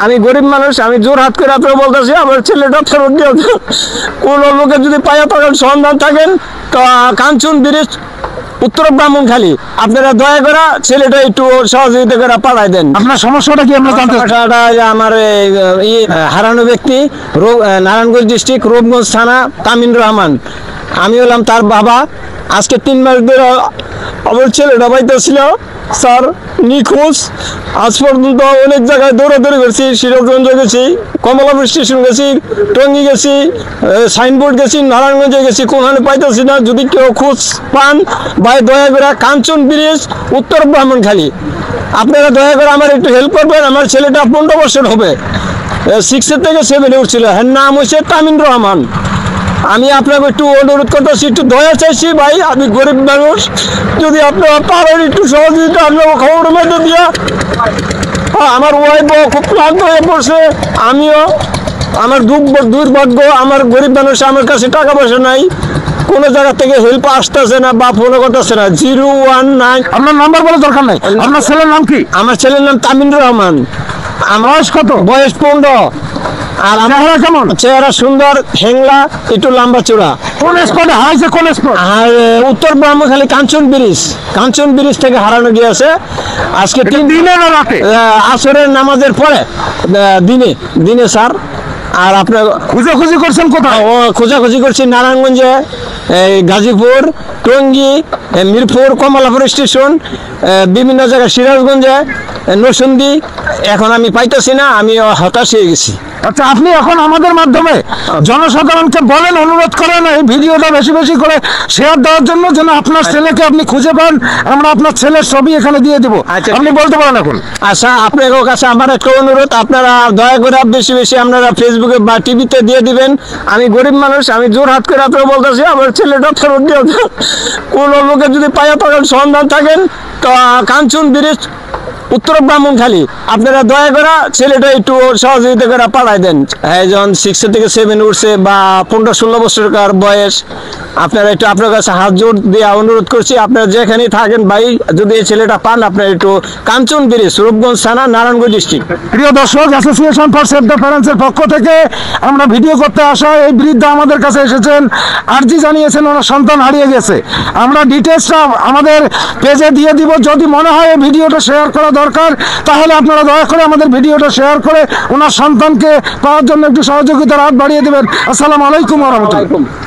আমি গরিব মানুষ, আমি জোর হাত করে আপনারা বলতেছি আমার ছেলেটা ফেরত দিয়ে কোন লোকের যদি পায়া থাকেন সন্ধান থাকেন তো কাঞ্চন ব্রিজ উত্তর ব্রাহ্মণখালী আপনারা দয়া করে ছেলেটা একটু সহযোগিতা করে পাঠাই দেন। আপনার সমস্যাটা কি আমরা জানতে চাই? সমস্যাটা আমার হারানো ব্যক্তি নারায়ণগঞ্জ ডিস্ট্রিক্ট রূপগঞ্জ থানা তামিন রহমান, আমি হলাম তার বাবা। আজকে 3 মাস ধরে আমার ছেলেটা পাইতেছিল স্যার নিখোঁজ। আজ পর্যন্ত অনেক জায়গায় দৌড়াদৌড়ি করছি, শিরোগঞ্জ গেছি, কমলাপুর স্টেশন গেছি, টঙ্গী গেছি, সাইনবোর্ড গেছি, নারায়ণগঞ্জে গেছি, কোনখানে পাইতেছি না। যদি কেউ খোঁজ পান ভাই দয়া করে কাঞ্চন ব্রিজ উত্তর ব্রাহ্মণখালী আপনারা দয়া করে আমার একটু হেল্প করবেন। আমার ছেলেটা 15 বছর হবে, 6 থেকে 7 উঠছিল, হ্যাঁ নাম হয়েছে তামিন রহমান। আমি আপনাকে একটু অনুরোধ করতেছি, একটু দয়া চাইছি ভাই, আমি গরিব মানুষ, যদি আপনারা পারেন একটু সহযোগিতা আপনার খবরের মধ্যে দিয়া। আমার ওয়াইফও খুব ক্লান্ত হয়ে পড়ছে, আমিও, আমার দুর্ভাগ্য, আমার গরিব মানুষ, আমার কাছে টাকা পয়সা নাই, কোনো জায়গা থেকে হেল্প আসতেছে না বা ফলো করতেছে না। 019 আপনার নাম্বার বলে দরকার নাই। আপনার ছেলের নাম কি? আমার ছেলের নাম তামিন রহমান। আমার বয়স কত? বয়স 15। আর আমার কেমন? চেহারা সুন্দর, হেংলা, একটু লম্বা চূড়া। কোন স্পটে হারাইছে? কোন স্পট? আর উত্তর ব্রাহ্মণখালী কাঞ্চন ব্রিজ থেকে হারানো গিয়েছে। আজকে 3 দিনে না রাতে? আসরের নামাজের পরে দিনে স্যার। আর আপনার খোঁজাখুঁজি করছেন কোথায়? খোঁজাখুঁজি করছি নারায়ণগঞ্জে, গাজীপুর, টঙ্গী, মিরপুর, কমলাপুর স্টেশন, বিভিন্ন জায়গায়, সিরাজগঞ্জে, নরসিংদী। এখন আমি পাইতেছি না, আমি হতাশ হয়ে গেছি। আচ্ছা, আপনি এখন আমাদের মাধ্যমে জনসাধারণকে বলেন, অনুরোধ করেন এই ভিডিওটা বেশি বেশি করে শেয়ার দেওয়ার জন্য, যেন আপনার ছেলেকে আপনি খুঁজে পান। আমরা আপনার ছেলের ছবি এখানে দিয়ে দেবো। আচ্ছা, আপনি বলতে পারেন এখন। আচ্ছা, আপনার কাছে আমার একটা অনুরোধ, আপনারা দয়া করে বেশি বেশি আপনারা ফেসবুকে বা টিভিতে দিয়ে দিবেন। আমি গরিব মানুষ, আমি জোর হাত করে আপনারা বলতেছি আমার ছেলেটা ফেরত দিয়ে কোন লোকের যদি পায়া থাকেন সন্ধান থাকেন তো কাঞ্চন ব্রিজ উত্তর ব্রাহ্মণখালী আপনারা দয়া করে ছেলেটা একটু সহযোগিতা করে পাঠাই দেন। যখন 6 থেকে 7 উঠছে বা 15-16 বছরকার বয়স, আপনারা একটু আপনার কাছে হাত জোর দিয়ে অনুরোধ করছি, আপনারা যেখানেই থাকেন ভাই, যদি এই ছেলেটা পান আপনারা একটু কাঞ্চন ব্রিজ রূপগঞ্জ থানা নারায়ণগঞ্জ ডিস্ট্রিক্ট। প্রিয় দর্শক, অ্যাসোসিয়েশন ফর সেভ দ্য প্যারেন্টসের পক্ষ থেকে আমরা ভিডিও করতে আসা এই বৃদ্ধ আমাদের কাছে এসেছেন, আর্জি জানিয়েছেন ওনার সন্তান হারিয়ে গেছে। আমরা ডিটেলসটা আমাদের পেজে দিয়ে দিব। যদি মনে হয় এই ভিডিওটা শেয়ার করা দরকার, তাহলে আপনারা দয়া করে আমাদের ভিডিওটা শেয়ার করে ওনার সন্তানকে পাওয়ার জন্য একটু সহযোগিতার হাত বাড়িয়ে দেবেন। আসসালামু আলাইকুম ওয়া রাহমাতুল্লাহ।